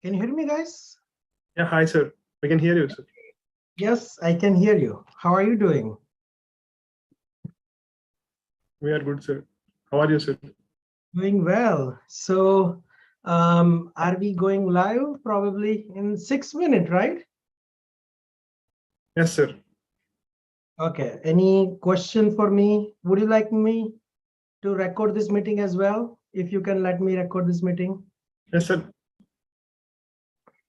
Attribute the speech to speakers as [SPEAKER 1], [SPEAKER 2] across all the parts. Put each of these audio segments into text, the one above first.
[SPEAKER 1] Can you hear me, guys?
[SPEAKER 2] Yeah, hi, sir. We can hear you, sir.
[SPEAKER 1] Yes, I can hear you. How are you doing?
[SPEAKER 2] We are good, sir. How are you, sir?
[SPEAKER 1] Doing well. So, are we going live probably in 6 minutes, right?
[SPEAKER 2] Yes, sir.
[SPEAKER 1] Okay. Any question for me? Would you like me to record this meeting as well? If you can let me record this meeting.
[SPEAKER 2] Yes, sir.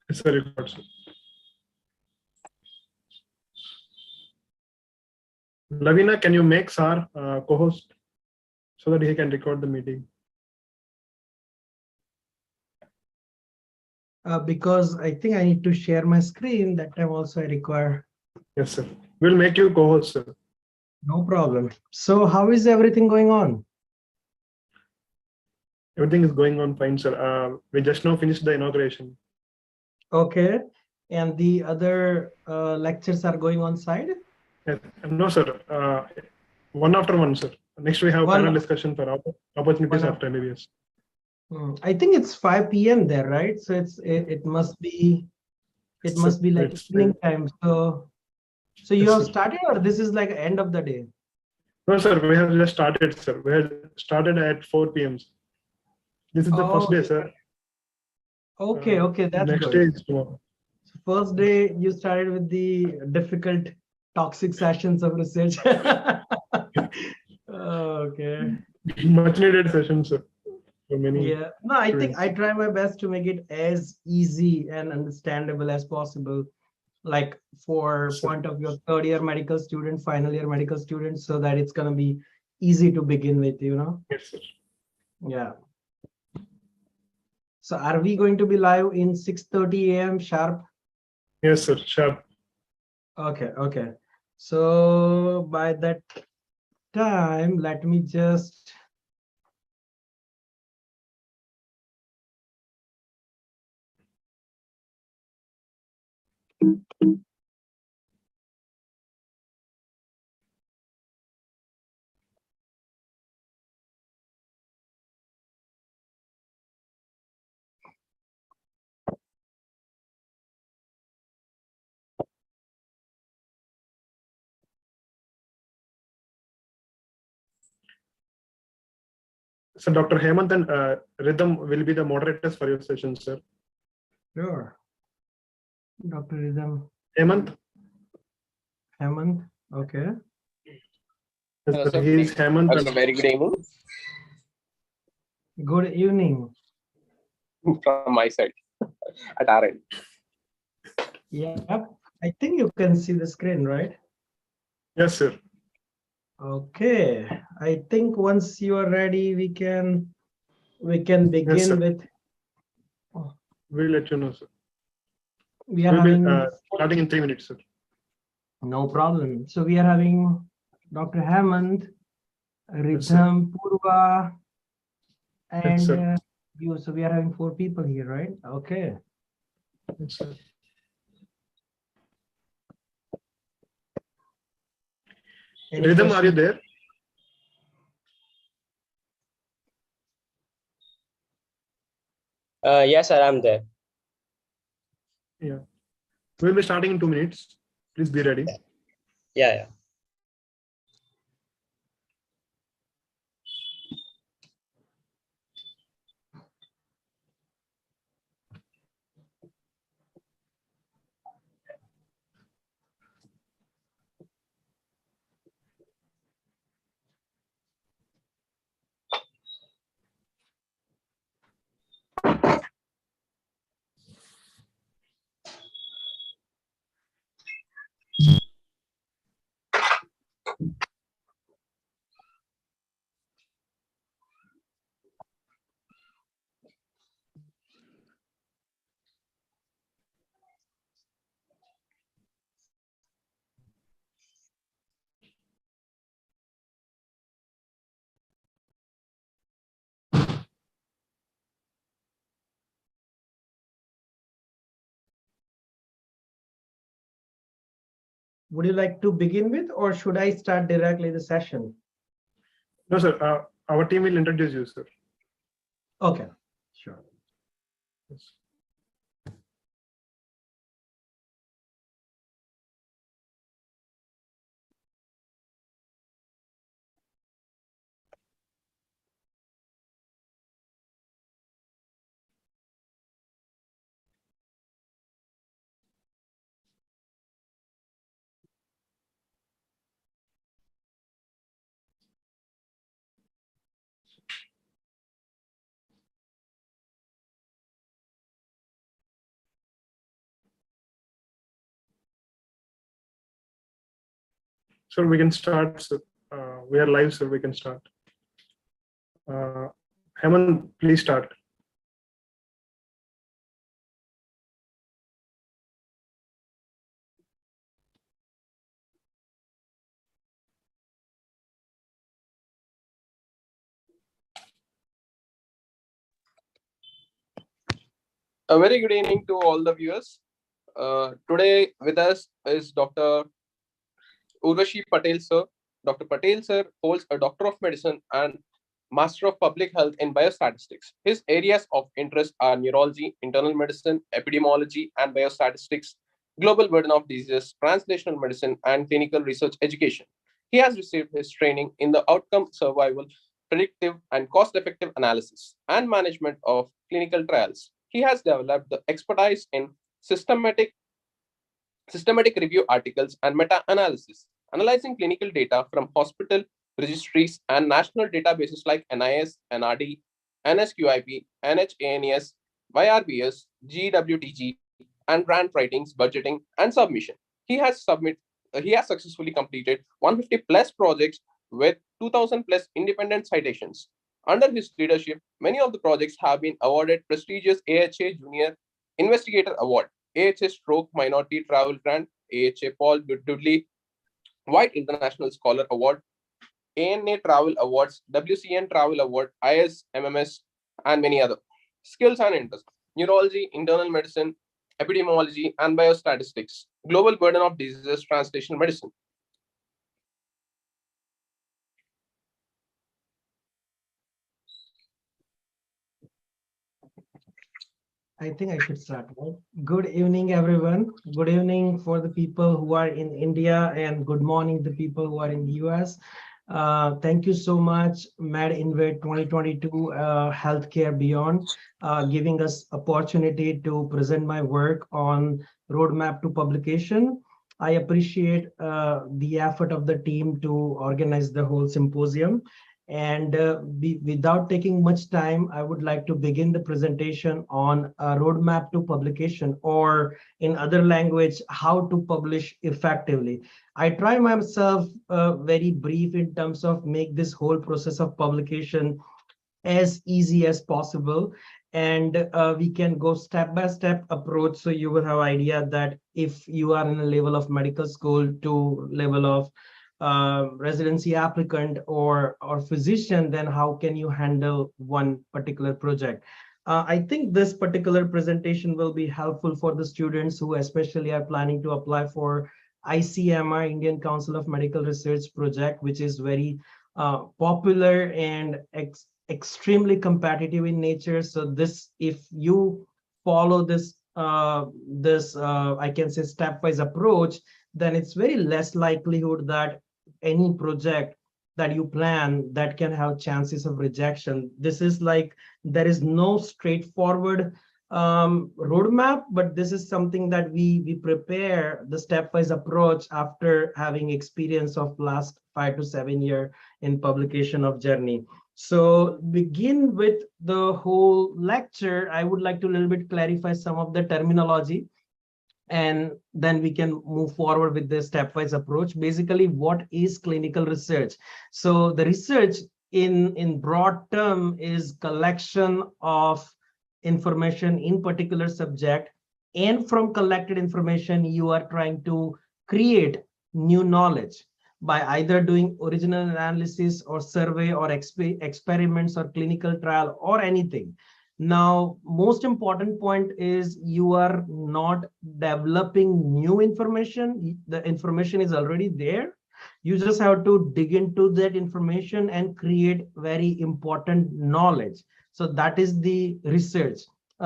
[SPEAKER 2] Yes, sir. Record, sir. Lavina, can you make Sar co-host so that he can record the meeting?
[SPEAKER 1] Because I think I need to share my screen. That time also I require.
[SPEAKER 2] Yes, sir. We'll make you co-host, sir.
[SPEAKER 1] No problem. So how is everything going on?
[SPEAKER 2] Everything is going on fine, sir. We just now finished the inauguration.
[SPEAKER 1] Okay. And the other lectures are going on side?
[SPEAKER 2] Yes. No, sir. One after one, sir. Next, we have panel discussion for opportunities after MBBS.
[SPEAKER 1] I think it's 5 p.m. there, right? So it must be like evening time. So you have started, or this is like end of the day?
[SPEAKER 2] No, sir. We have just started, sir. We have started at 4 p.m. This is the first day, sir.
[SPEAKER 1] Okay, that's
[SPEAKER 2] next
[SPEAKER 1] good.
[SPEAKER 2] day is tomorrow.
[SPEAKER 1] So first day you started with the difficult, toxic sessions of research. Okay.
[SPEAKER 2] Much needed session, sir. For many.
[SPEAKER 1] Yeah. No, I think I try my best to make it as easy and understandable as possible. Like for point of your third year medical student, final year medical student, so that it's gonna be easy to begin with, you know?
[SPEAKER 2] Yes, sir.
[SPEAKER 1] Yeah. So are we going to be live in 6:30 a.m. sharp?
[SPEAKER 2] Yes, sir. Sharp.
[SPEAKER 1] Okay. So by that time, let me just
[SPEAKER 2] So Dr. Hemant and Rhythm will be the moderators for your session, sir.
[SPEAKER 1] sure. Dr. Rhythm.
[SPEAKER 2] Hemant,
[SPEAKER 1] okay.
[SPEAKER 2] yes, sir. He is Hemant.
[SPEAKER 3] Also, very good evening
[SPEAKER 1] Good evening.
[SPEAKER 3] from my side at our end.
[SPEAKER 1] Yeah, I think you can see the screen, right?
[SPEAKER 2] Yes, sir.
[SPEAKER 1] Okay, I think once you are ready, we can begin with.
[SPEAKER 2] We'll let you know, sir.
[SPEAKER 1] We are having
[SPEAKER 2] starting in 3 minutes, sir.
[SPEAKER 1] no problem. So we are having Dr. Hemant, Rhythm, Purva, and you. So we are having 4 people here, right? Okay.
[SPEAKER 2] Yes, sir. Rhythm, are you there?
[SPEAKER 4] Yes, sir, I'm there.
[SPEAKER 2] Yeah. We'll be starting in 2 minutes. Please be ready.
[SPEAKER 4] Yeah.
[SPEAKER 1] Would you like to begin with, or should I start directly the session?
[SPEAKER 2] No, sir. Our team will introduce you, sir.
[SPEAKER 1] Okay, sure.
[SPEAKER 2] Yes. Sir, we can start. Sir. We are live, sir. We can start. Hemant, please start.
[SPEAKER 3] A very good evening to all the viewers. Today with us is Dr. Urvashi Patel, sir. Dr. Patel, sir, holds a Doctor of Medicine and Master of Public Health in Biostatistics. His areas of interest are neurology, internal medicine, epidemiology, and biostatistics, global burden of diseases, translational medicine, and clinical research education. He has received his training in the outcome survival, predictive, and cost effective analysis and management of clinical trials. He has developed the expertise in systematic review articles and meta-analysis, analyzing clinical data from hospital registries and national databases like NIS, NRD, NSQIP, NHANES, YRBS, GWTG, and grant writings, budgeting, and submission. He has successfully completed 150 plus projects with 2000 plus independent citations. Under his leadership, many of the projects have been awarded prestigious AHA Junior Investigator Award, AHA Stroke Minority Travel Grant, AHA Paul Dudley White International Scholar Award, ANA Travel Awards, WCN Travel Award, ISMMS, and many other. Skills and interests: neurology, internal medicine, epidemiology, and biostatistics, global burden of diseases, translational medicine.
[SPEAKER 1] I think I should start, right? Good evening, everyone. Good evening for the people who are in India, and good morning to the people who are in the US. Thank you so much, Invade 2022 Healthcare Beyond, giving us opportunity to present my work on roadmap to publication. I appreciate the effort of the team to organize the whole symposium. And without taking much time, I would like to begin the presentation on a roadmap to publication, or in other language, how to publish effectively. I try myself very brief in terms of make this whole process of publication as easy as possible. And we can go step-by-step approach, so you will have idea that if you are in a level of medical school to level of residency applicant or physician, then how can you handle one particular project? I think this particular presentation will be helpful for the students who especially are planning to apply for ICMR, Indian Council of Medical Research project, which is very popular and extremely competitive in nature. So this, if you follow this I can say stepwise approach, then it's very less likelihood that any project that you plan that can have chances of rejection. This is like, there is no straightforward roadmap, but this is something that we prepare the stepwise approach after having experience of last 5 to 7 year in publication of journey. So begin with the whole lecture, I would like to a little bit clarify some of the terminology, and then we can move forward with the stepwise approach. Basically, what is clinical research? So the research in broad term is collection of information in particular subject, and from collected information you are trying to create new knowledge by either doing original analysis or survey or experiments or clinical trial or anything. Now, most important point is you are not developing new information. The information is already there. You just have to dig into that information and create very important knowledge. So that is the research.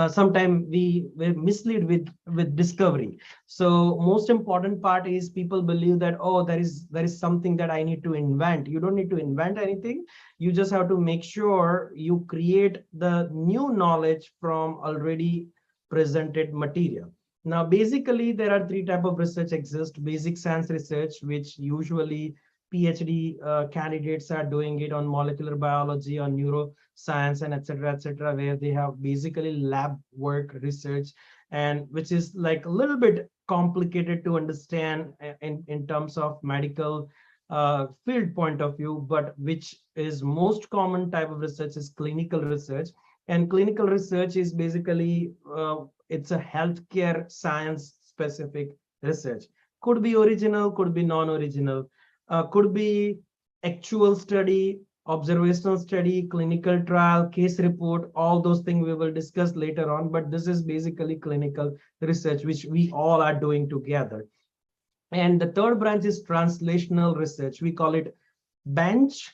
[SPEAKER 1] Sometimes we mislead with discovery. So most important part is people believe that, oh, there is something that I need to invent. You don't need to invent anything. You just have to make sure you create the new knowledge from already presented material. Now, basically, there are 3 types of research exist. Basic science research, which usually PhD candidates are doing it on molecular biology, on neuroscience, and etc., where they have basically lab work research, and which is like a little bit complicated to understand in terms of medical field point of view, but which is most common type of research is clinical research. And clinical research is basically it's a healthcare science specific research. Could be original, could be non-original, could be actual study, observational study, clinical trial, case report, all those things we will discuss later on. But this is basically clinical research, which we all are doing together. And the third branch is translational research. We call it bench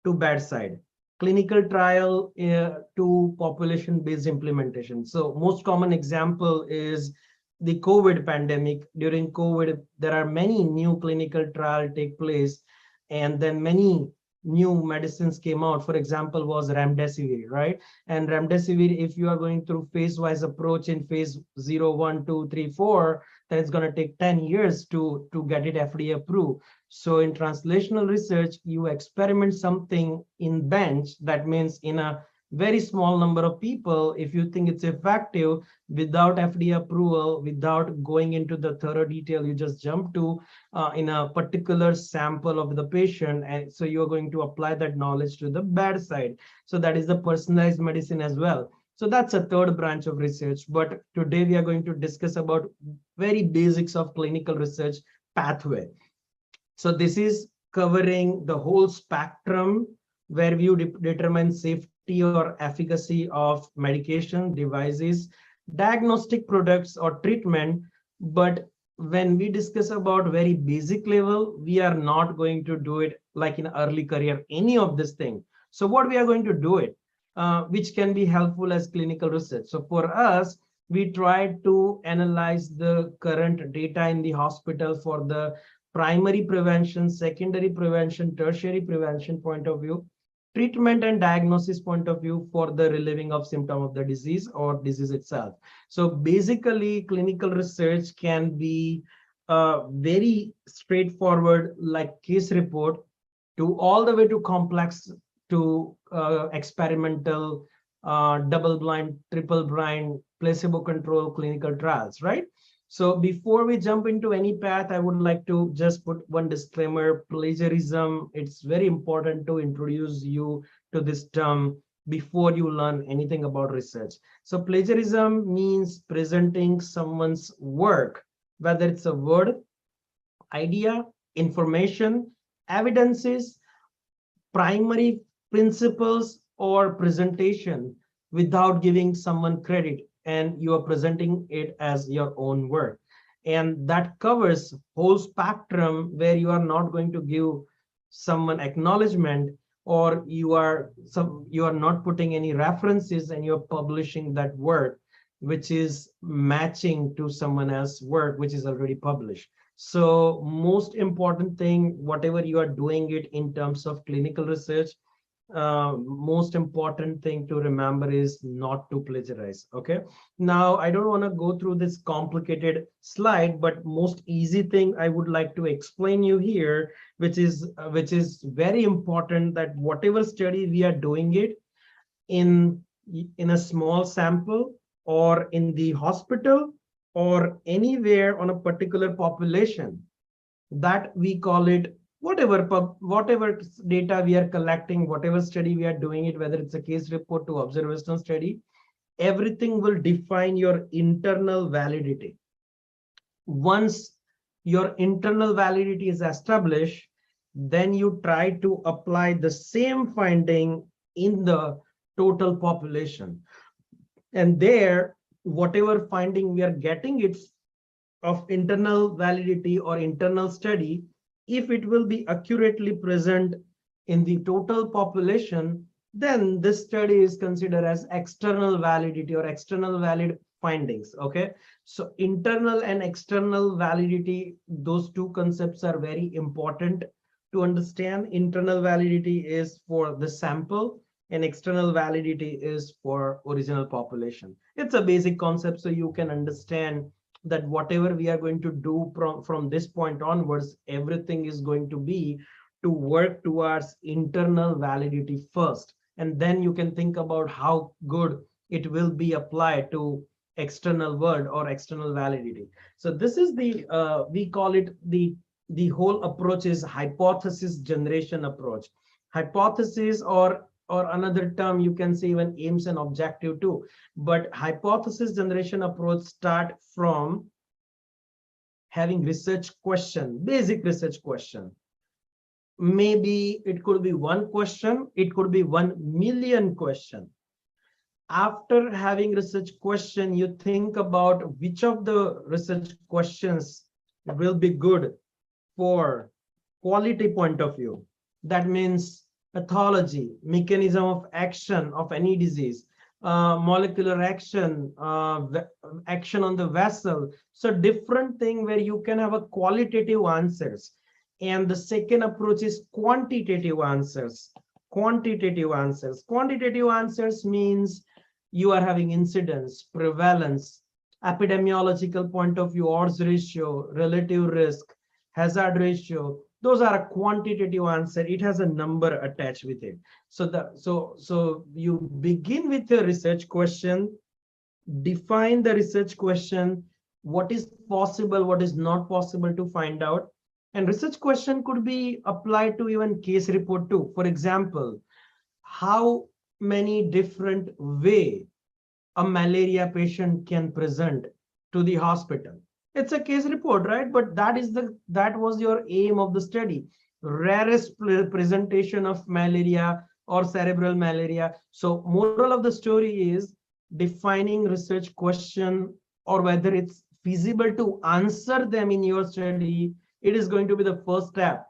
[SPEAKER 1] to bedside, clinical trial to population-based implementation. So most common example is the COVID pandemic. During COVID, there are many new clinical trial take place, and then many new medicines came out. For example, was remdesivir, right? And remdesivir, if you are going through phase-wise approach in phase 0, 1, 2, 3, 4, then it's going to take 10 years to get it FDA approved. So in translational research, you experiment something in bench. That means in a very small number of people, if you think it's effective, without FDA approval, without going into the thorough detail, you just jump to in a particular sample of the patient. And so you're going to apply that knowledge to the bedside. So that is the personalized medicine as well. So that's a third branch of research. But today we are going to discuss about very basics of clinical research pathway. So this is covering the whole spectrum where you determine safety or efficacy of medication, devices, diagnostic products or treatment. But when we discuss about very basic level, we are not going to do it like in early career, any of this thing. So what we are going to do it, which can be helpful as clinical research. So for us, we try to analyze the current data in the hospital for the primary prevention, secondary prevention, tertiary prevention point of view, treatment and diagnosis point of view for the relieving of symptom of the disease or disease itself. So basically, clinical research can be very straightforward, like case report, to all the way to complex to experimental, double-blind, triple-blind, placebo-controlled clinical trials, right? So before we jump into any path, I would like to just put one disclaimer: plagiarism. It's very important to introduce you to this term before you learn anything about research. So plagiarism means presenting someone's work, whether it's a word, idea, information, evidences, primary principles, or presentation without giving someone credit, and you are presenting it as your own work. And that covers whole spectrum where you are not going to give someone acknowledgement, or you are not putting any references and you're publishing that work which is matching to someone else's work which is already published. So most important thing, whatever you are doing it in terms of clinical research, most important thing to remember is not to plagiarize. Okay, now I don't want to go through this complicated slide, but most easy thing I would like to explain you here, which is very important, that whatever study we are doing it in a small sample or in the hospital or anywhere on a particular population, that we call it whatever data we are collecting, whatever study we are doing it, whether it's a case report to observational study, everything will define your internal validity. Once your internal validity is established, then you try to apply the same finding in the total population. And there, whatever finding we are getting it of internal validity or internal study, if it will be accurately present in the total population, then this study is considered as external validity or external valid findings. Okay, so internal and external validity, those two concepts are very important to understand. Internal validity is for the sample and external validity is for original population. It's a basic concept, so you can understand that whatever we are going to do from this point onwards, everything is going to be to work towards internal validity first, and then you can think about how good it will be applied to external world or external validity. So this is the we call it the the whole approach is hypothesis generation approach. Hypothesis, or another term you can say even aims and objective too. But hypothesis generation approach start from having research question, basic research question. Maybe it could be one question, it could be 1,000,000 question. After having research question, you think about which of the research questions will be good for quality point of view. That means pathology, mechanism of action of any disease, molecular action, action on the vessel. So different thing where you can have a qualitative answers. And the second approach is quantitative answers. Quantitative answers. Quantitative answers means you are having incidence, prevalence, epidemiological point of view, odds ratio, relative risk, hazard ratio. Those are a quantitative answer. It has a number attached with it. So you begin with a research question, define the research question, what is possible, what is not possible to find out. And research question could be applied to even case report too. For example, how many different way a malaria patient can present to the hospital. It's a case report, right? But that was your aim of the study. Rarest presentation of malaria or cerebral malaria. So moral of the story is defining research question, or whether it's feasible to answer them in your study. It is going to be the first step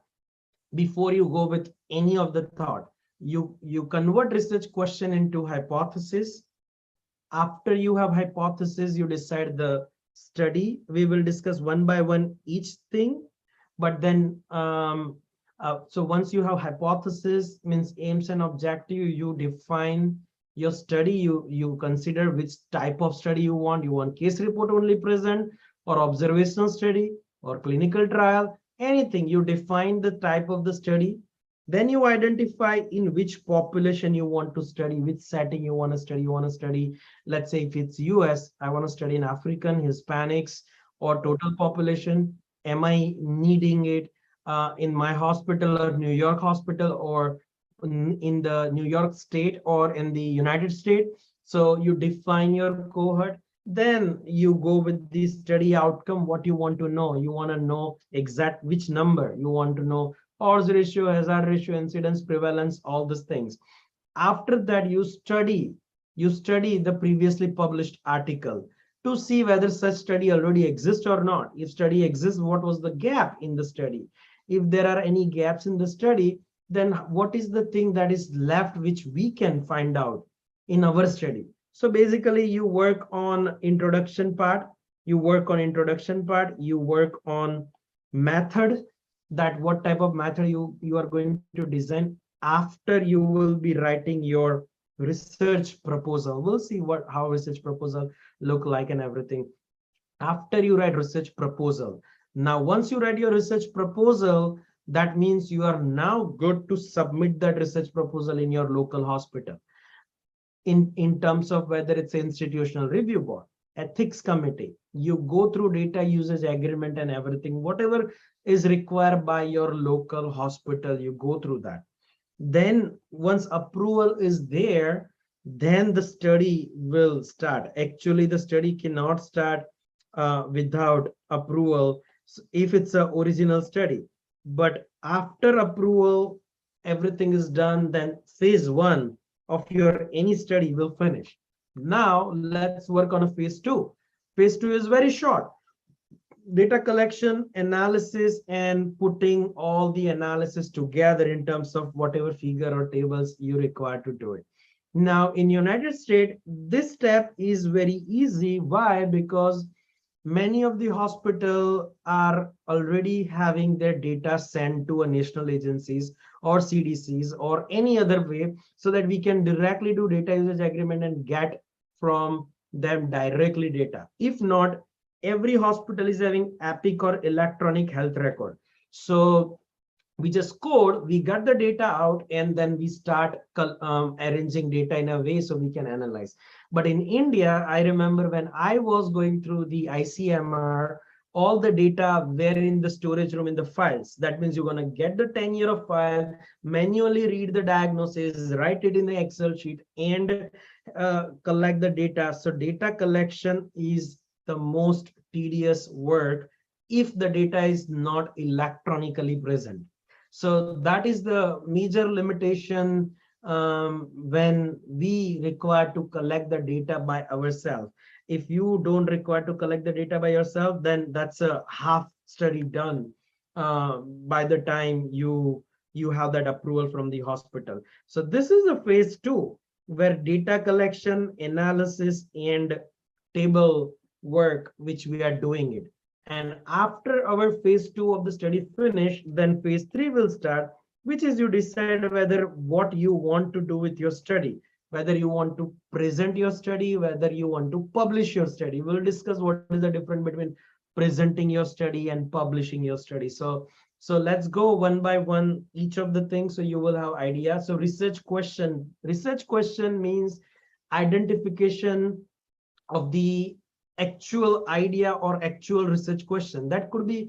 [SPEAKER 1] before you go with any of the thought. You convert research question into hypothesis. After you have hypothesis, you decide the study. We will discuss one by one each thing, but then so once you have hypothesis, means aims and objective, you define your study. You consider which type of study you want. You want case report only present, or observational study, or clinical trial, anything. You define the type of the study. Then you identify in which population you want to study, which setting you want to study. You want to study, let's say if it's US, I want to study in African, Hispanics, or total population. Am I needing it in my hospital, or New York hospital, or in the New York state, or in the United States? So you define your cohort. Then you go with the study outcome, what you want to know. You want to know exact which number you want to know, odds ratio, hazard ratio, incidence, prevalence, all these things. After that, you study the previously published article to see whether such study already exists or not. If study exists, what was the gap in the study? If there are any gaps in the study, then what is the thing that is left which we can find out in our study? So basically, you work on introduction part, you work on method, that what type of method you are going to design. After you will be writing your research proposal. We'll see how research proposal look like and everything. After you write research proposal, now once you write your research proposal, that means you are now good to submit that research proposal in your local hospital. In terms of whether it's an institutional review board, ethics committee, you go through data usage agreement and everything, whatever is required by your local hospital, you go through that. Then once approval is there, then the study will start. Actually, the study cannot start without approval if it's an original study. But after approval, everything is done, then phase one of your any study will finish. Now let's work on a phase two. Phase two is very short. Data collection, analysis, and putting all the analysis together in terms of whatever figure or tables you require to do it. Now in United States, this step is very easy. Why? Because many of the hospitals are already having their data sent to a national agencies or CDCs or any other way, so that we can directly do data usage agreement and get from them directly data. If not, every hospital is having EPIC or electronic health record. So we just code, we got the data out, and then we start arranging data in a way so we can analyze. But in India, I remember when I was going through the ICMR, all the data were in the storage room in the files. That means you're going to get the 10-year of file, manually read the diagnosis, write it in the Excel sheet, and collect the data. So data collection is the most tedious work if the data is not electronically present. So that is the major limitation when we require to collect the data by ourselves. If you don't require to collect the data by yourself, then that's a half study done by the time you have that approval from the hospital. So this is a phase 2 where data collection, analysis, and table work, which we are doing it. And after our phase 2 of the study finish, then phase 3 will start, which is you decide whether what you want to do with your study, whether you want to present your study, whether you want to publish your study. We'll discuss what is the difference between presenting your study and publishing your study. So let's go one by one, each of the things, so you will have idea. So research question. Research question means identification of the actual idea or actual research question. That could be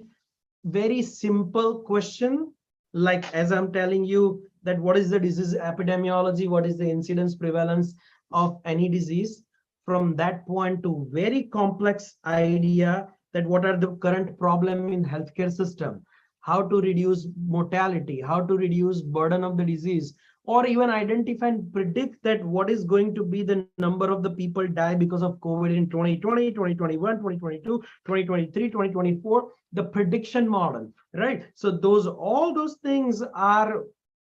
[SPEAKER 1] very simple question, like as I'm telling you that what is the disease epidemiology, what is the incidence prevalence of any disease, from that point to very complex idea that what are the current problem in healthcare system, how to reduce mortality, how to reduce burden of the disease, or even identify and predict that what is going to be the number of the people die because of COVID in 2020, 2021, 2022, 2023, 2024, the prediction model, right? So those, all those things are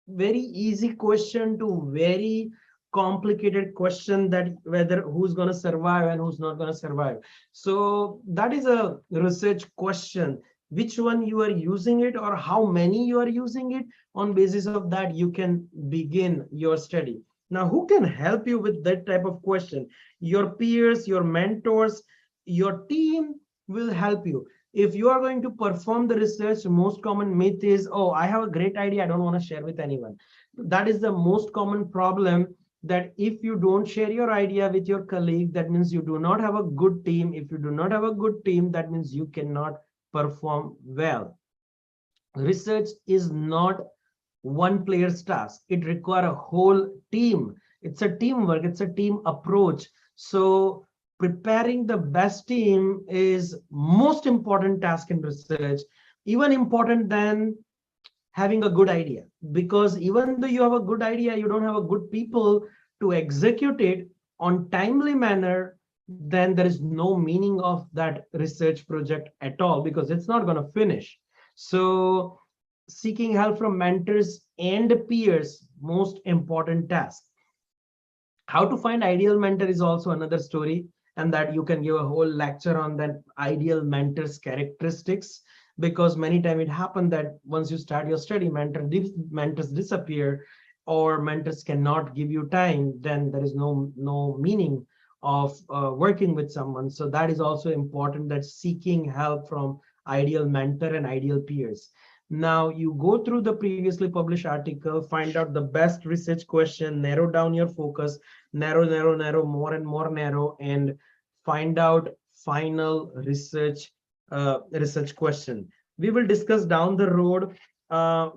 [SPEAKER 1] very easy question to very complicated question, that whether who's going to survive and who's not going to survive. So that is a research question. Which one you are using it, or how many you are using it, on basis of that you can begin your study. Now, who can help you with that type of question? Your peers, your mentors, your team will help you. If you are going to perform the research, most common myth is, oh, I have a great idea, I don't want to share with anyone. That is the most common problem, that if you don't share your idea with your colleague, that means you do not have a good team. If you do not have a good team, that means you cannot perform well. Research is not one player's task. It requires a whole team. It's a teamwork, it's a team approach. So preparing the best team is most important task in research, even important than having a good idea. Because even though you have a good idea, you don't have a good people to execute it on timely manner, then there is no meaning of that research project at all, because it's not going to finish. So seeking help from mentors and peers, most important task. How to find ideal mentor is also another story, and that you can give a whole lecture on that ideal mentor's characteristics, because many times it happens that once you start your study, mentors disappear, or mentors cannot give you time, then there is no meaning of working with someone. So that is also important, that seeking help from ideal mentor and ideal peers. Now you go through the previously published article, find out the best research question, narrow down your focus, narrow, more and more narrow, and find out final research question. We will discuss down the road.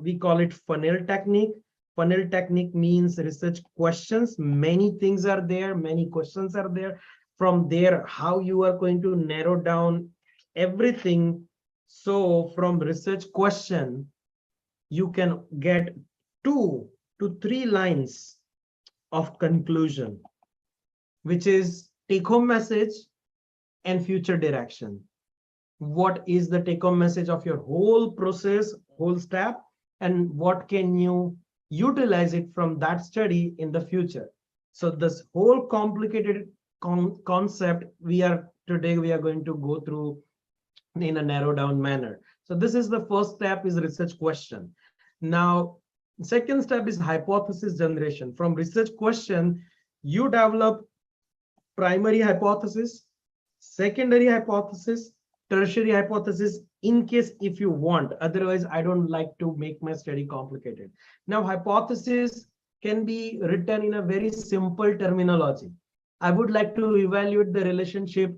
[SPEAKER 1] We call it funnel technique. Funnel technique means research questions. Many things are there, many questions are there. From there, how you are going to narrow down everything. So from research question, you can get 2 to 3 lines of conclusion, which is take-home message and future direction. What is the take-home message of your whole process, whole step, and what can you utilize it from that study in the future? So this whole complicated concept today we are going to go through in a narrow down manner. So this is the first step, is research question. Now, second step is hypothesis generation. From research question, you develop primary hypothesis, secondary hypothesis, tertiary hypothesis, in case if you want. Otherwise, I don't like to make my study complicated. Now, hypothesis can be written in a very simple terminology. I would like to evaluate the relationship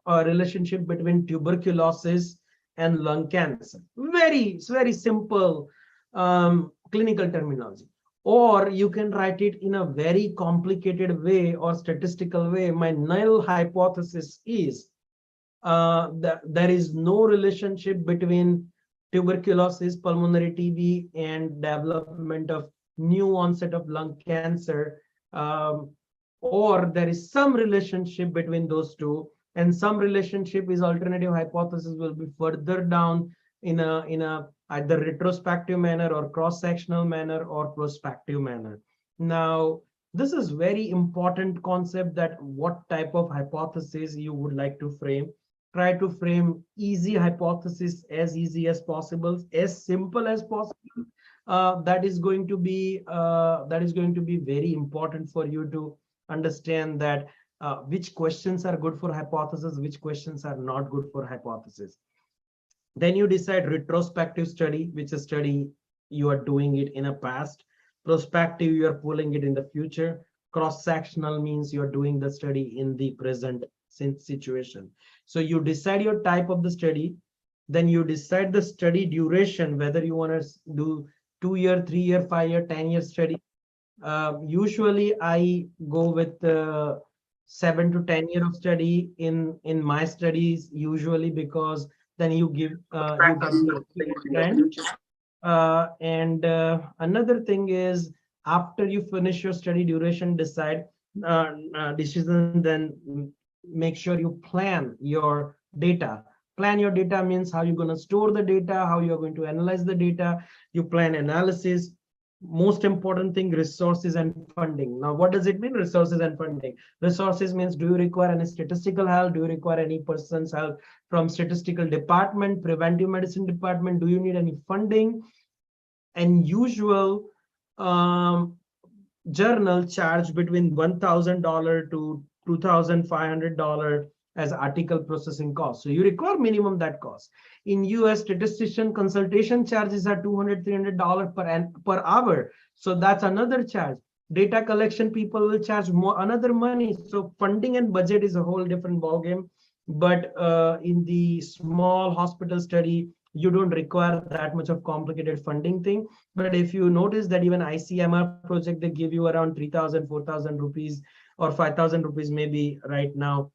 [SPEAKER 1] relationship between tuberculosis and lung cancer. It's very simple clinical terminology. Or you can write it in a very complicated way or statistical way. My null hypothesis is that there is no relationship between tuberculosis, pulmonary TB, and development of new onset of lung cancer, or there is some relationship between those two, and some relationship is alternative hypothesis will be further down in a either retrospective manner or cross-sectional manner or prospective manner. Now, this is very important concept, that what type of hypothesis you would like to frame. Try to frame easy hypothesis as easy as possible, as simple as possible. That is going to be very important for you to understand that which questions are good for hypothesis, which questions are not good for hypothesis. Then you decide retrospective study, which is study you are doing it in a past. Prospective, you are pulling it in the future. Cross-sectional means you are doing the study in the present situation. So you decide your type of the study, then you decide the study duration, whether you want to do 2-year, 3-year, 5-year, 10-year study. Usually I go with 7 to 10 year of study in my studies, usually, because then you give you get and another thing is, after you finish your study duration, decision, then make sure you plan your data. Plan your data means how you're going to store the data, how you're going to analyze the data. You plan analysis. Most important thing, resources and funding. Now, what does it mean, resources and funding? Resources means, do you require any statistical help? Do you require any person's help from statistical department, preventive medicine department? Do you need any funding? And usual journal charge between $1,000 to $2,500 as article processing cost. So you require minimum that cost. In US, statistician consultation charges are $200, $300 per hour. So that's another charge. Data collection people will charge more, another money. So funding and budget is a whole different ballgame. But in the small hospital study, you don't require that much of complicated funding thing. But if you notice that even ICMR project, they give you around 3,000, 4,000 rupees or 5,000 rupees maybe right now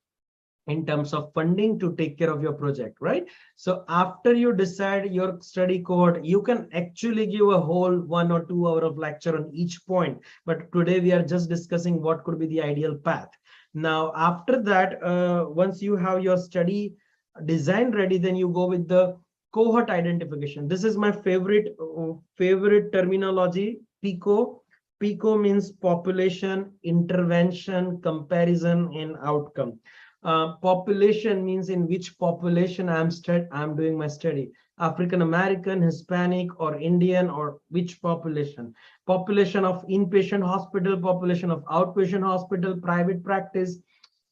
[SPEAKER 1] in terms of funding to take care of your project, right? So after you decide your study code, you can actually give a whole 1 or 2 hour of lecture on each point. But today we are just discussing what could be the ideal path. Now, after that, once you have your study design ready, then you go with the cohort identification. This is my favorite terminology, PICO. PICO means population, intervention, comparison, and outcome. Population means in which population I'm doing my study. African American, Hispanic, or Indian, or which population? Population of inpatient hospital, population of outpatient hospital, private practice,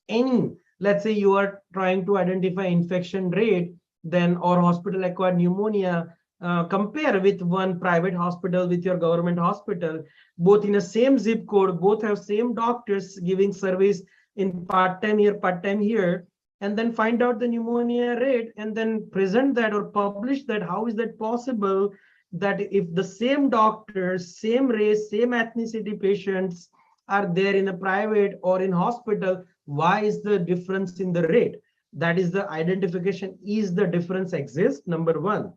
[SPEAKER 1] any. Let's say you are trying to identify infection rate, then, or hospital acquired pneumonia. Compare with one private hospital with your government hospital, both in a same zip code, both have same doctors giving service in part-time here, and then find out the pneumonia rate and then present that or publish that. How is that possible that if the same doctors, same race, same ethnicity patients are there in a private or in hospital, why is the difference in the rate? That is the identification. Is the difference exist? Number one.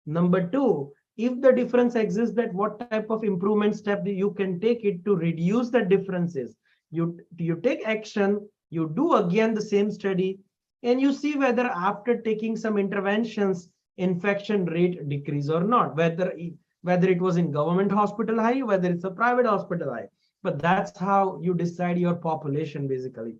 [SPEAKER 1] Number two, if the difference exists, that what type of improvement step you can take it to reduce the differences. You take action, you do again the same study, and you see whether after taking some interventions, infection rate decrease or not, whether it was in government hospital high, whether it's a private hospital high. But that's how you decide your population. Basically,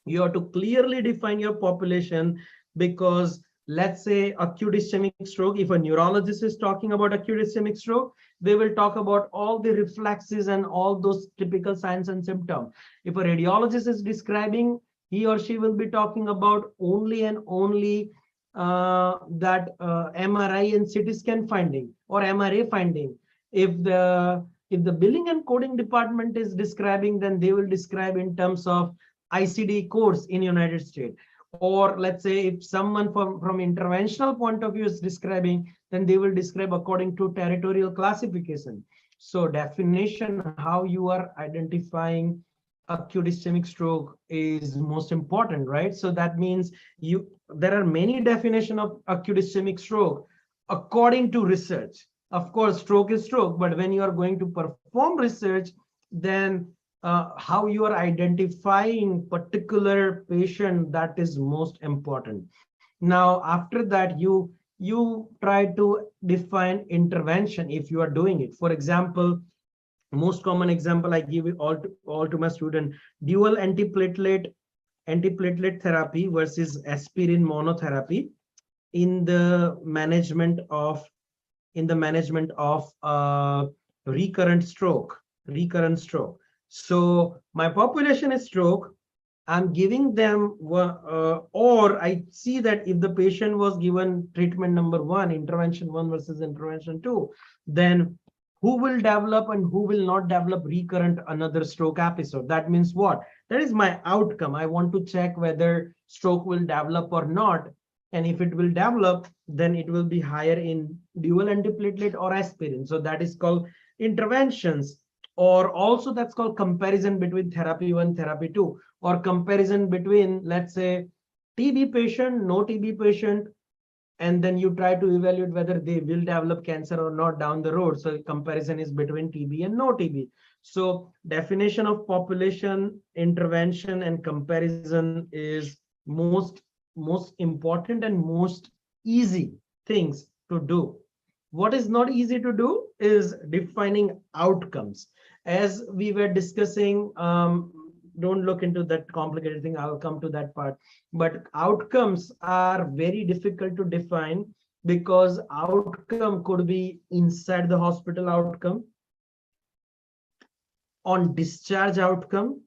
[SPEAKER 1] you have to clearly define your population, because let's say acute ischemic stroke, if a neurologist is talking about acute ischemic stroke, they will talk about all the reflexes and all those typical signs and symptoms. If a radiologist is describing, he or she will be talking about only and only that MRI and CT scan finding or MRA finding. If the billing and coding department is describing, then they will describe in terms of ICD codes in United States. Or let's say if someone from interventional point of view is describing, then they will describe according to territorial classification. So definition, how you are identifying acute ischemic stroke is most important, right? So that means there are many definitions of acute ischemic stroke according to research. Of course, stroke is stroke, but when you are going to perform research, then how you are identifying particular patient, that is most important. Now, after that, you try to define intervention if you are doing it. For example, most common example I give it all to my student: dual antiplatelet therapy versus aspirin monotherapy in the management of recurrent stroke. So my population is stroke. I'm giving them, or I see that if the patient was given treatment number 1, intervention 1 versus intervention 2, then who will develop and who will not develop recurrent another stroke episode? That means what? That is my outcome. I want to check whether stroke will develop or not. And if it will develop, then it will be higher in dual antiplatelet or aspirin. So that is called interventions, or also that's called comparison between therapy 1, therapy 2, or comparison between, let's say, TB patient, no TB patient, and then you try to evaluate whether they will develop cancer or not down the road. So comparison is between TB and no TB. So definition of population, intervention, and comparison is most important and most easy things to do. What is not easy to do is defining outcomes. As we were discussing, don't look into that complicated thing. I'll come to that part. But outcomes are very difficult to define because outcome could be inside the hospital outcome, on discharge outcome,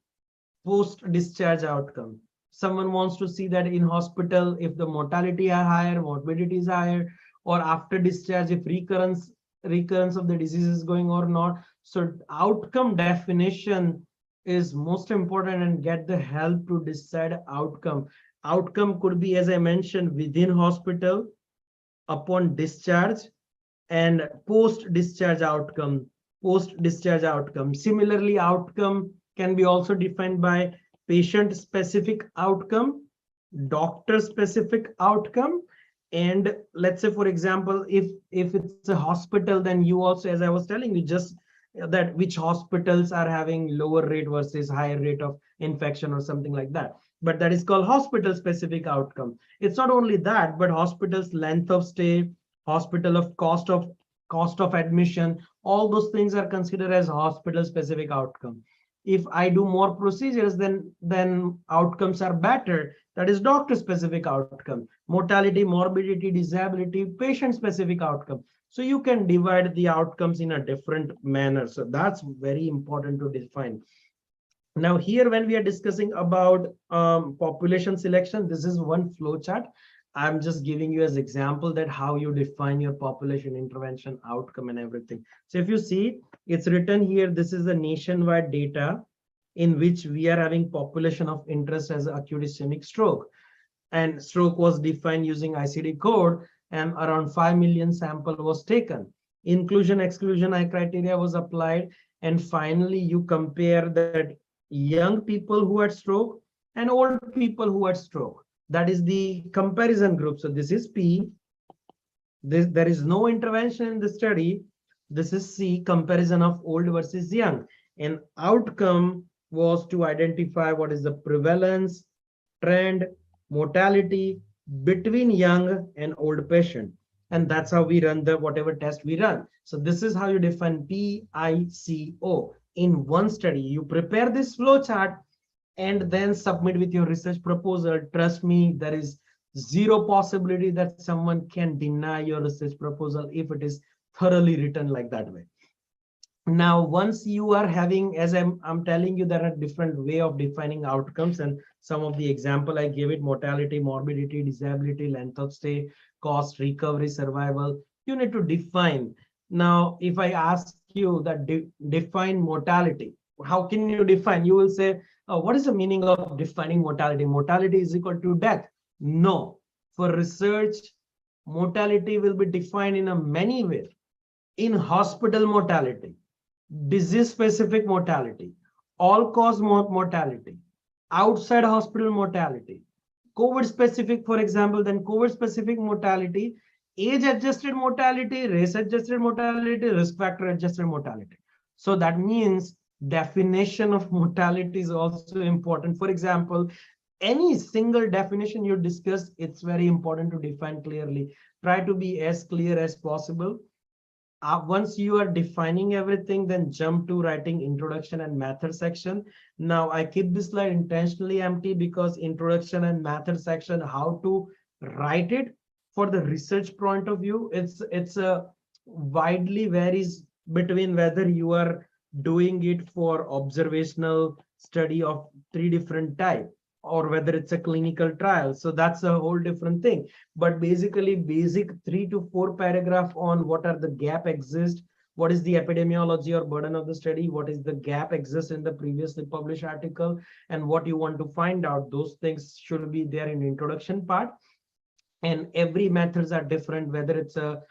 [SPEAKER 1] post-discharge outcome. Someone wants to see that in hospital, if the mortality are higher, morbidity is higher, or after discharge, if recurrence of the disease is going or not. So outcome definition is most important, and get the help to decide outcome. Outcome could be, as I mentioned, within hospital, upon discharge, and post-discharge outcome. Similarly, outcome can be also defined by patient-specific outcome, doctor-specific outcome, and let's say, for example, if it's a hospital, then you also, as I was telling you, just that which hospitals are having lower rate versus higher rate of infection or something like that. But that is called hospital specific outcome. It's not only that, but hospital's length of stay, hospital of cost of admission, all those things are considered as hospital specific outcome. If I do more procedures, then outcomes are better. That is doctor specific outcome. Mortality, morbidity, disability, patient specific outcome. So you can divide the outcomes in a different manner. So that's very important to define. Now here, when we are discussing about population selection, this is one flow chart. I'm just giving you as example that how you define your population intervention outcome and everything. So if you see, it's written here, this is the nationwide data in which we are having population of interest as acute ischemic stroke. And stroke was defined using ICD code, and around 5 million sample was taken. Inclusion exclusion criteria was applied, and finally you compare that young people who had stroke and old people who had stroke. That is the comparison group. So this is P. There is no intervention in the study. This is C, comparison of old versus young. And outcome was to identify what is the prevalence, trend, mortality between young and old patient. And that's how we run the whatever test we run. So this is how you define PICO in one study. You prepare this flow chart and then submit with your research proposal. Trust me, there is zero possibility that someone can deny your research proposal if it is thoroughly written like that way. Now, once you are having, as I'm telling you, there are different way of defining outcomes, and some of the example I gave it: mortality, morbidity, disability, length of stay, cost, recovery, survival. You need to define. Now, if I ask you that define mortality, how can you define? You will say, what is the meaning of defining mortality? Mortality is equal to death. No, for research, mortality will be defined in a many ways. In hospital mortality, disease-specific mortality, all-cause mortality, outside hospital mortality, COVID-specific, for example, then COVID-specific mortality, age-adjusted mortality, race-adjusted mortality, risk factor-adjusted mortality. So that means definition of mortality is also important. For example, any single definition you discuss, it's very important to define clearly. Try to be as clear as possible. Once you are defining everything, then jump to writing introduction and method section. Now I keep this slide intentionally empty because introduction and method section, how to write it for the research point of view, it's a widely varies between whether you are doing it for observational study of 3 different types or whether it's a clinical trial. So that's a whole different thing. But basically, basic 3 to 4 paragraph on what are the gap exist, what is the epidemiology or burden of the study, what is the gap exist in the previously published article, and what you want to find out. Those things should be there in the introduction part. And every methods are different, whether it's a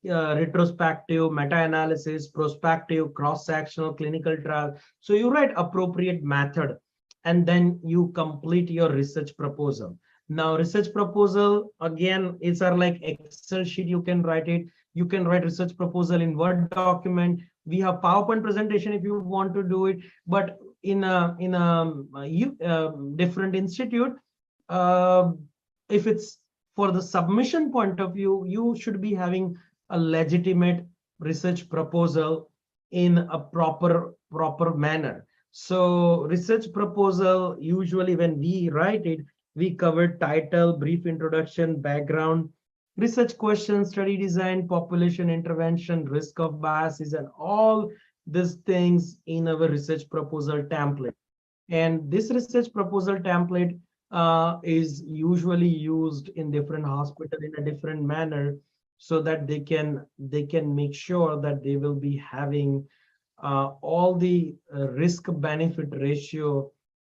[SPEAKER 1] retrospective, meta-analysis, prospective, cross-sectional, clinical trial. So you write appropriate method, and then you complete your research proposal. Now, research proposal, again, it's our like Excel sheet, you can write it. You can write research proposal in Word document. We have PowerPoint presentation if you want to do it, but in a different institute, if it's for the submission point of view, you should be having a legitimate research proposal in a proper manner. So research proposal, usually when we write it, we cover title, brief introduction, background, research questions, study design, population intervention, risk of biases, and all these things in our research proposal template. And this research proposal template is usually used in different hospitals in a different manner, so that they can make sure that they will be having all the risk benefit ratio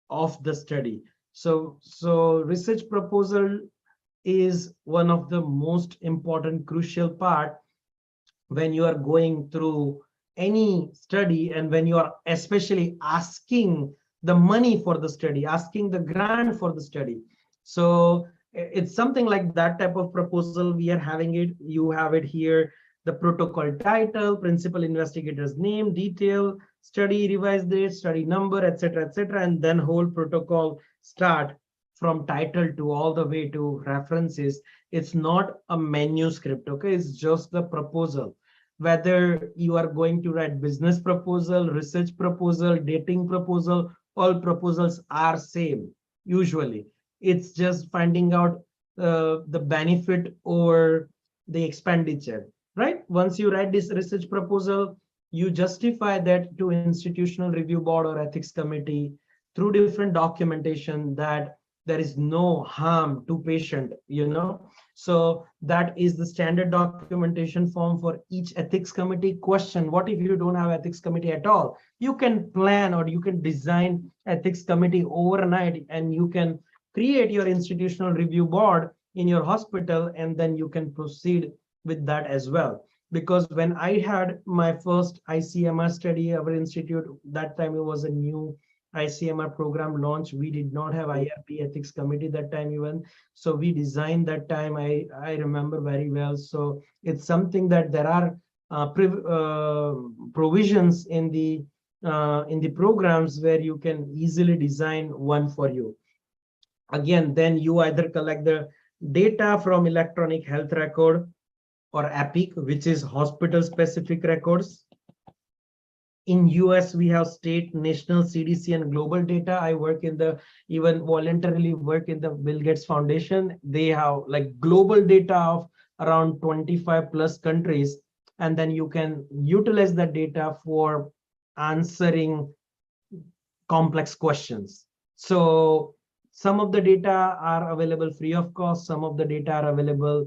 [SPEAKER 1] of the study. So research proposal is one of the most important crucial part when you are going through any study, and when you are especially asking the money for the study, asking the grant for the study. So it's something like that type of proposal we are having it. You have it here, the protocol title, principal investigator's name, detail, study revised date, study number, etc., etc., and then whole protocol start from title to all the way to references. It's not a manuscript, okay? It's just the proposal. Whether you are going to write business proposal, research proposal, dating proposal, all proposals are same usually. It's just finding out the benefit or the expenditure, right? Once you write this research proposal, you justify that to institutional review board or ethics committee through different documentation that there is no harm to patient, So that is the standard documentation form for each ethics committee. Question: what if you don't have ethics committee at all? You can plan or you can design ethics committee overnight, and you can create your institutional review board in your hospital, and then you can proceed with that as well. Because when I had my first ICMR study, our institute, that time it was a new ICMR program launch. We did not have IRP ethics committee that time even. So we designed that time, I remember very well. So it's something that there are provisions in the programs where you can easily design one for you. Again, then you either collect the data from electronic health record or EPIC, which is hospital specific records. In US, we have state, national, CDC, and global data. I work in even voluntarily work in the Bill Gates Foundation. They have like global data of around 25 plus countries. And then you can utilize that data for answering complex questions. So some of the data are available free of cost. Some of the data are available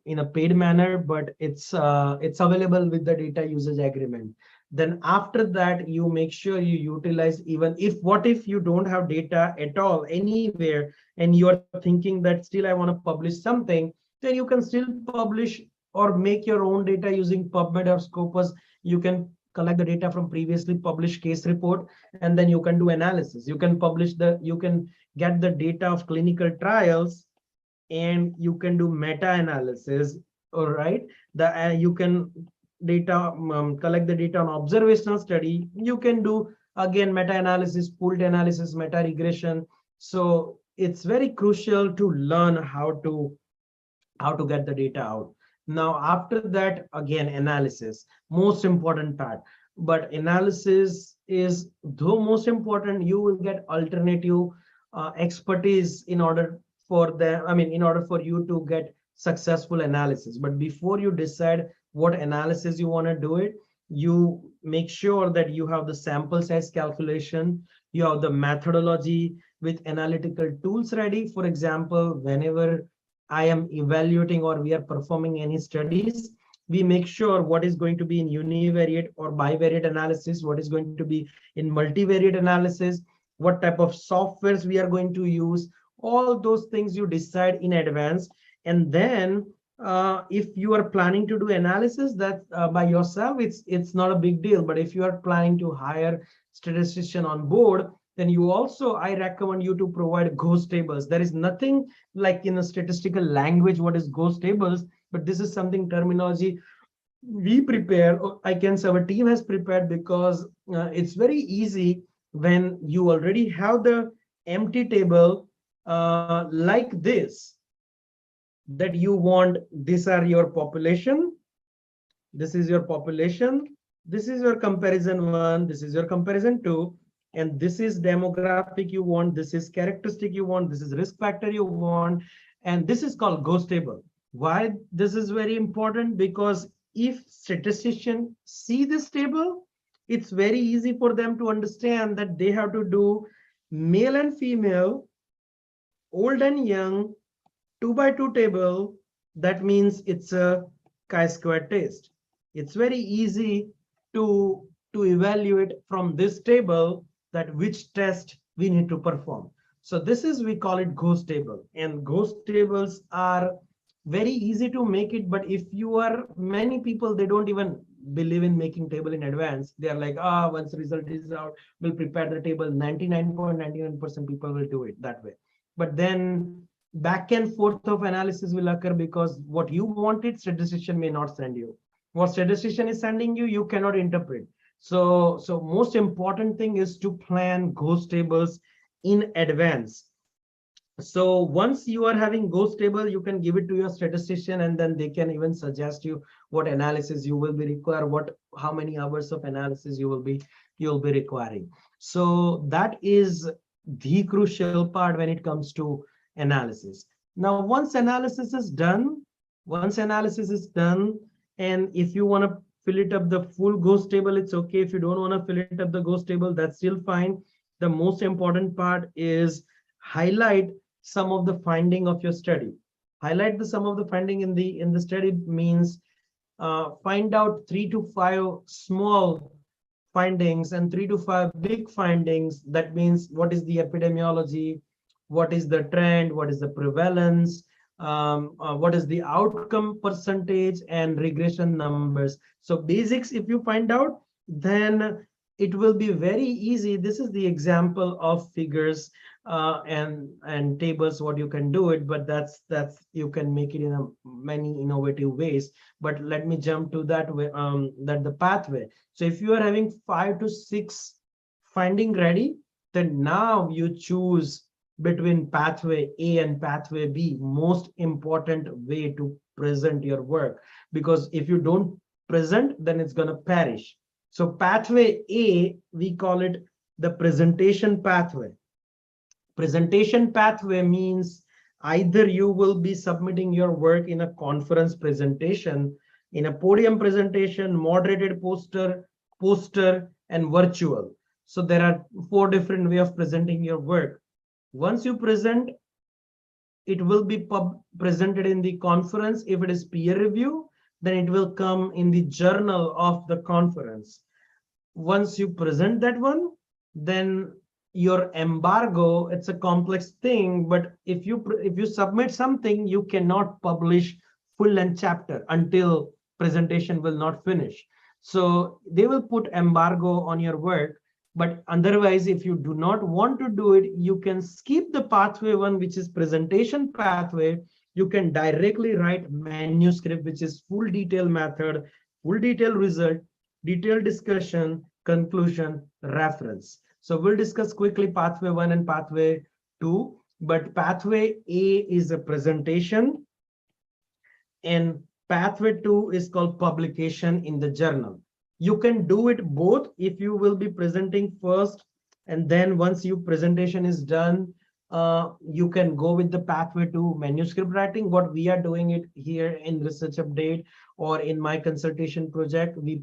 [SPEAKER 1] in a paid manner, but it's available with the data usage agreement. Then after that, you make sure you utilize, even if, what if you don't have data at all anywhere, and you are thinking that still I want to publish something, then you can still publish or make your own data using PubMed or Scopus. You can collect the data from previously published case report, and then you can do analysis. You can get the data of clinical trials, and you can do meta-analysis. All right, you can collect the data on observational study. You can do again meta-analysis, pooled analysis, meta-regression. So it's very crucial to learn how to get the data out. Now, after that, again, analysis, most important part. But analysis is though most important, you will get alternative expertise in order for them. I mean, in order for you to get successful analysis. But before you decide what analysis you want to do it, you make sure that you have the sample size calculation, you have the methodology with analytical tools ready. For example, whenever I am evaluating or we are performing any studies, we make sure what is going to be in univariate or bivariate analysis, what is going to be in multivariate analysis, what type of softwares we are going to use. All those things you decide in advance. And then if you are planning to do analysis that by yourself, it's not a big deal. But if you are planning to hire statistician on board, then you also, I recommend you to provide ghost tables. There is nothing like in a statistical language what is ghost tables, but this is something terminology we prepare, or I can say our team has prepared, because it's very easy when you already have the empty table like this, that you want, these are your population, this is your population, this is your comparison one, this is your comparison two, and this is demographic you want, this is characteristic you want, this is risk factor you want, and this is called ghost table. Why this is very important? Because if statisticians see this table, it's very easy for them to understand that they have to do male and female, old and young, 2x2 table. That means it's a chi-square test. It's very easy to evaluate from this table that which test we need to perform. So this is, we call it ghost table, and ghost tables are very easy to make it. But if you are, many people, they don't even believe in making table in advance. They are like, once result is out, we'll prepare the table. 99.99% people will do it that way. But then back and forth of analysis will occur, because what you wanted, statistician may not send you. What statistician is sending you, you cannot interpret. So most important thing is to plan ghost tables in advance. So once you are having ghost table, you can give it to your statistician, and then they can even suggest you what analysis you will be require, how many hours of analysis you'll be requiring. So that is the crucial part when it comes to analysis. Now, once analysis is done, and if you want to fill it up the full ghost table, it's okay. If you don't want to fill it up the ghost table, that's still fine. The most important part is highlight some of the finding of your study. Highlight the some of the finding in the study means find out 3 to 5 small findings and 3 to 5 big findings. That means what is the epidemiology, what is the trend, what is the prevalence, what is the outcome percentage, and regression numbers. So basics, if you find out, then it will be very easy. This is the example of figures and tables, what you can do it, but that's you can make it in a many innovative ways. But let me jump to that way, that the pathway. So if you are having 5 to 6 finding ready, then now you choose between pathway A and pathway B, most important way to present your work, because if you don't present, then it's going to perish. So pathway A, we call it the presentation pathway. Presentation pathway means either you will be submitting your work in a conference presentation, in a podium presentation, moderated poster, and virtual. So there are 4 different ways of presenting your work. Once you present, it will be presented in the conference. If it is peer review, then it will come in the journal of the conference. once you present that one, then your embargo, it's a complex thing, but if you submit something, you cannot publish full length chapter until presentation will not finish. So they will put embargo on your work, but otherwise, if you do not want to do it, you can skip the pathway one, which is presentation pathway. You can directly write manuscript, which is full detail method, full detail result, detailed discussion, conclusion, reference. So we'll discuss quickly pathway one and pathway two, but pathway A is a presentation and pathway two is called publication in the journal. You can do it both if you will be presenting first, and then once your presentation is done, you can go with the pathway to manuscript writing. What we are doing it here in research update or in my consultation project, we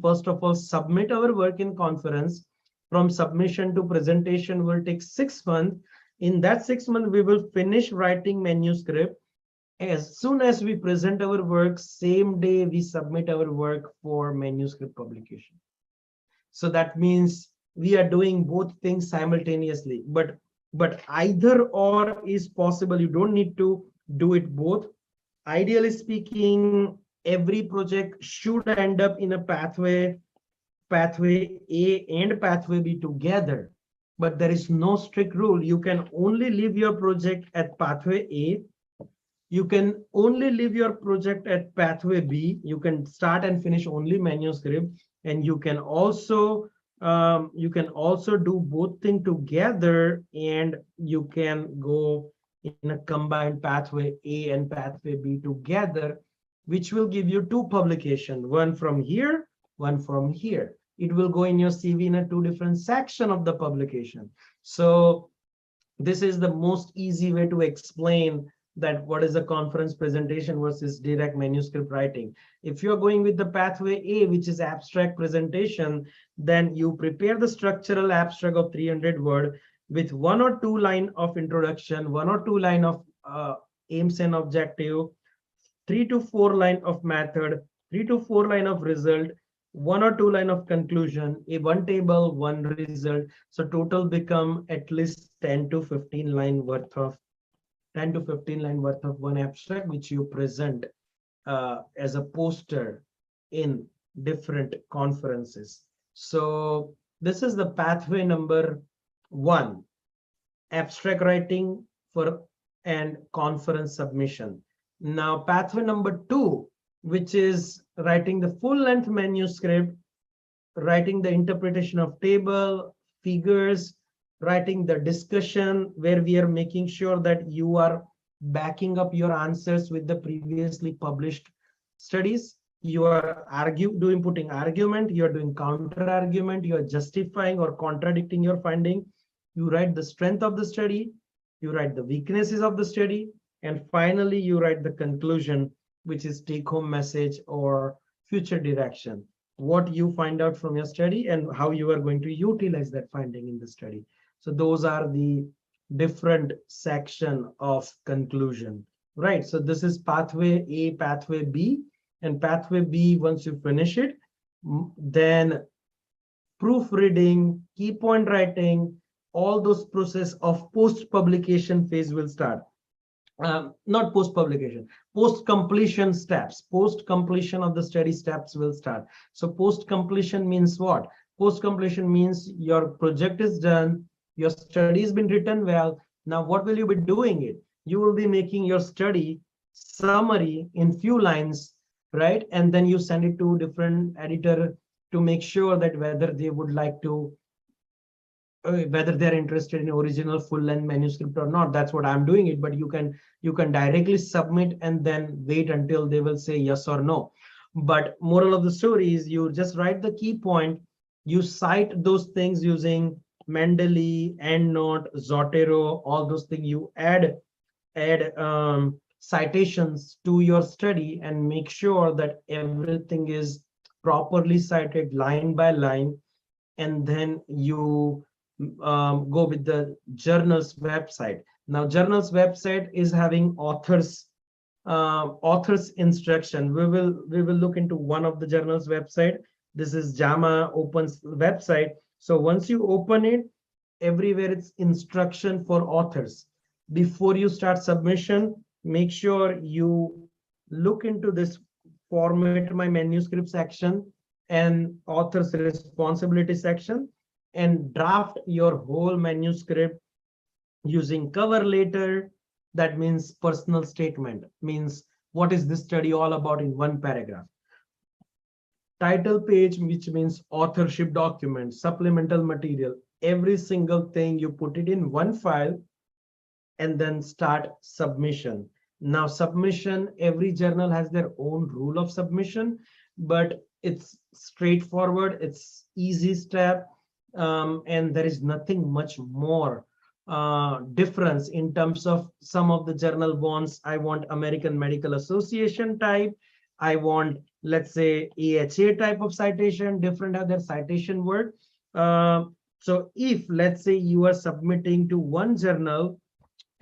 [SPEAKER 1] first of all submit our work in conference. From submission to presentation will take 6 months. In that 6 months, we will finish writing manuscript. As soon as we present our work, same day we submit our work for manuscript publication. So that means we are doing both things simultaneously, but either or is possible. You don't need to do it both. Ideally speaking, every project should end up in a pathway A and pathway B together, but there is no strict rule. You can only leave your project at pathway A. You can only leave your project at pathway B. You can start and finish only manuscript, and you can also do both things together, and you can go in a combined pathway A and pathway B together, which will give you 2 publications, one from here, one from here. It will go in your CV in a 2 different section of the publication. So this is the most easy way to explain that what is a conference presentation versus direct manuscript writing. If you're going with the pathway A, which is abstract presentation, then you prepare the structural abstract of 300 word with 1 or 2 line of introduction, 1 or 2 line of aims and objective, 3 to 4 line of method, 3 to 4 line of result, 1 or 2 line of conclusion, a 1 table, 1 result. So total become at least 10 to 15 line worth of 1 abstract, which you present as a poster in different conferences. So this is the pathway number 1, abstract writing for and conference submission. Now pathway number 2, which is writing the full length manuscript, writing the interpretation of table, figures, writing the discussion where we are making sure that you are backing up your answers with the previously published studies. You are putting argument, you are doing counter argument, you are justifying or contradicting your finding. You write the strength of the study, you write the weaknesses of the study, and finally you write the conclusion, which is take home message or future direction, what you find out from your study and how you are going to utilize that finding in the study. So those are the different section of conclusion, right? So this is pathway A, pathway B, and pathway B, once you finish it, then proofreading, key point writing, all those process of post-publication phase will start. Not post-publication, post-completion steps, post-completion of the study steps will start. So post-completion means what? Post-completion means your project is done, your study has been written well. Now, what will you be doing it? You will be making your study summary in few lines, right? And then you send it to different editor to make sure that whether they would like to, whether they're interested in original full-length manuscript or not. That's what I'm doing it, but you can directly submit and then wait until they will say yes or no. But moral of the story is you just write the key point, you cite those things using Mendeley, EndNote, Zotero, all those things. You add citations to your study and make sure that everything is properly cited line by line, and then you go with the journal's website. Now journal's website is having authors instruction. We will look into one of the journal's website. This is JAMA Open's website. So once you open it, everywhere it's instruction for authors. Before you start submission, make sure you look into this format my manuscript section and author's responsibility section and draft your whole manuscript using cover letter. That means personal statement, means what is this study all about in one paragraph. Title page, which means authorship document, supplemental material, every single thing you put it in one file and then start submission. Now submission, every journal has their own rule of submission, but it's straightforward, it's easy step, and there is nothing much more difference in terms of some of the journal wants. I want American Medical Association type, I want, let's say, AHA type of citation, different other citation word. So if, let's say, you are submitting to one journal,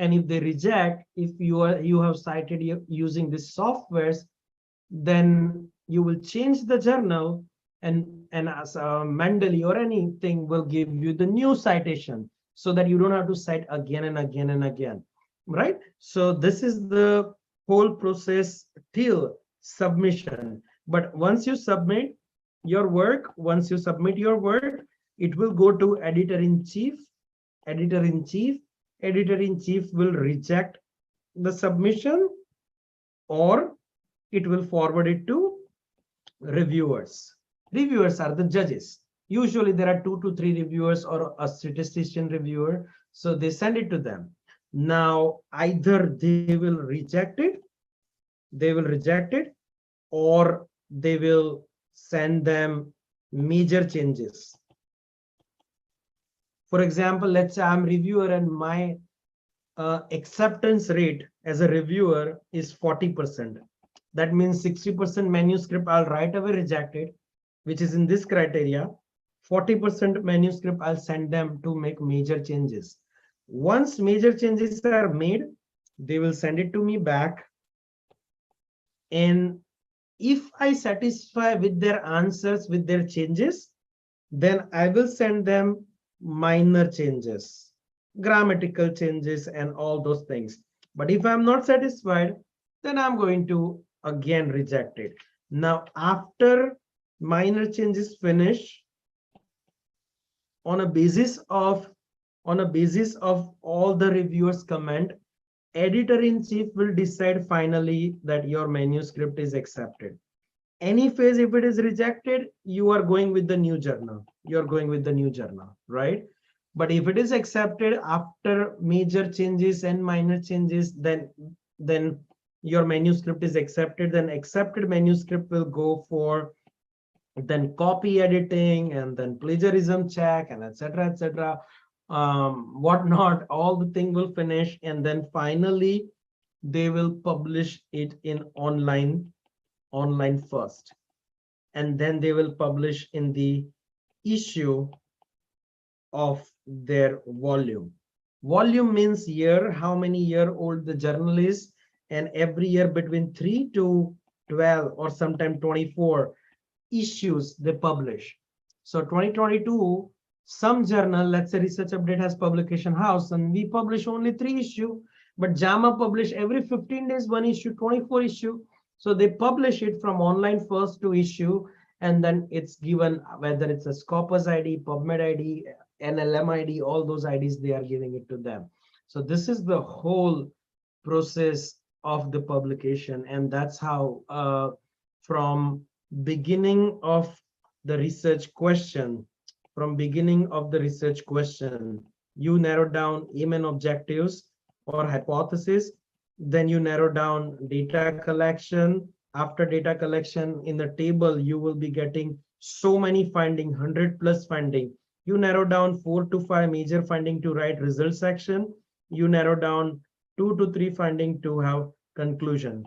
[SPEAKER 1] and if they reject, if you have cited using this softwares, then you will change the journal, and as Mendeley or anything will give you the new citation, so that you don't have to cite again and again and again, right? So this is the whole process till submission. But once you submit your work, it will go to editor-in-chief. Editor-in-chief will reject the submission, or it will forward it to reviewers. Reviewers are the judges. Usually there are 2 to 3 reviewers or a statistician reviewer, so they send it to them. Now either they will reject it, or they will send them major changes. For example, let's say I'm reviewer and my acceptance rate as a reviewer is 40%. That means 60% manuscript I'll right away reject it, which is in this criteria. 40% manuscript I'll send them to make major changes. Once major changes are made, they will send it to me back. And if I satisfy with their answers, with their changes, then I will send them minor changes, grammatical changes and all those things. But if I'm not satisfied, then I'm going to again reject it. Now after minor changes finish, on a basis of all the reviewers comment, editor-in-chief will decide finally that your manuscript is accepted. Any phase, if it is rejected, you are going with the new journal. You're going with the new journal, right? But if it is accepted after major changes and minor changes, then your manuscript is accepted. Then accepted manuscript will go for then copy editing and then plagiarism check and etc. Whatnot. All the thing will finish, and then finally they will publish it in online first, and then they will publish in the issue of their volume. Volume means year, how many year old the journal is, and every year between 3 to 12 or sometime 24 issues they publish. So 2022, some journal, let's say Research Update has publication house, and we publish only 3 issue, but JAMA publish every 15 days 1 issue, 24 issue. So they publish it from online first to issue, and then it's given whether it's a Scopus ID, PubMed ID, NLM ID, all those IDs, they are giving it to them. So this is the whole process of the publication, and that's how from beginning of the research question, you narrow down aim and objectives or hypothesis, then you narrow down data collection. After data collection, in the table you will be getting so many finding, 100+ finding. You narrow down 4 to 5 major finding to write result section. You narrow down 2 to 3 finding to have conclusion,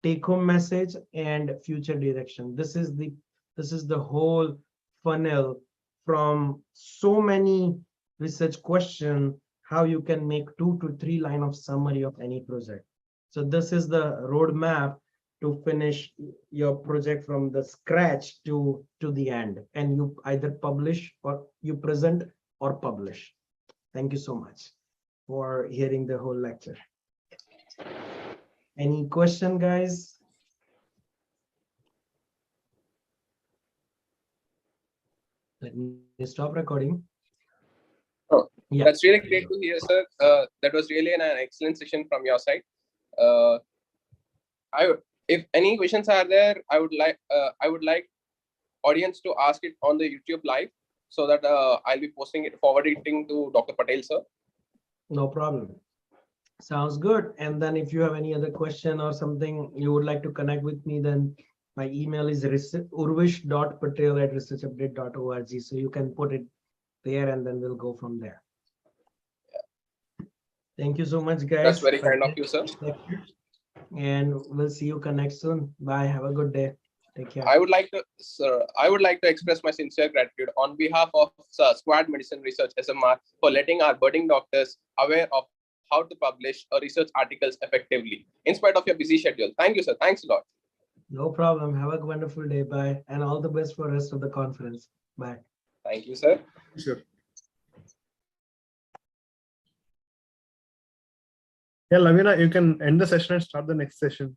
[SPEAKER 1] take home message, and future direction. This is the whole funnel from so many research question, how you can make 2 to 3 line of summary of any project. So this is the roadmap to finish your project from the scratch to the end, and you either publish or you present or publish. Thank you so much for hearing the whole lecture. Any question, guys? Let me stop recording.
[SPEAKER 3] Oh,
[SPEAKER 1] Yeah.
[SPEAKER 3] That's really great to hear, sir. That was really an excellent session from your side. If any questions are there, I would like audience to ask it on the YouTube live, so that I'll be forwarding to Dr. Patel, sir.
[SPEAKER 1] No problem. Sounds good. And then if you have any other question or something you would like to connect with me, then my email is urvish.patel@researchupdate.org. So you can put it there and then we'll go from there. Thank you so much, guys.
[SPEAKER 3] That's very kind of you, sir.
[SPEAKER 1] And we'll see you connect soon. Bye. Have a good day. Take care.
[SPEAKER 3] I would like to express my sincere gratitude on behalf of Squad Medicine Research SMR for letting our budding doctors aware of how to publish research articles effectively, in spite of your busy schedule. Thank you, sir. Thanks a lot.
[SPEAKER 1] No problem. Have a wonderful day. Bye. And all the best for the rest of the conference. Bye.
[SPEAKER 3] Thank you, sir.
[SPEAKER 2] Sure. Yeah, Lavina, you can end the session and start the next session.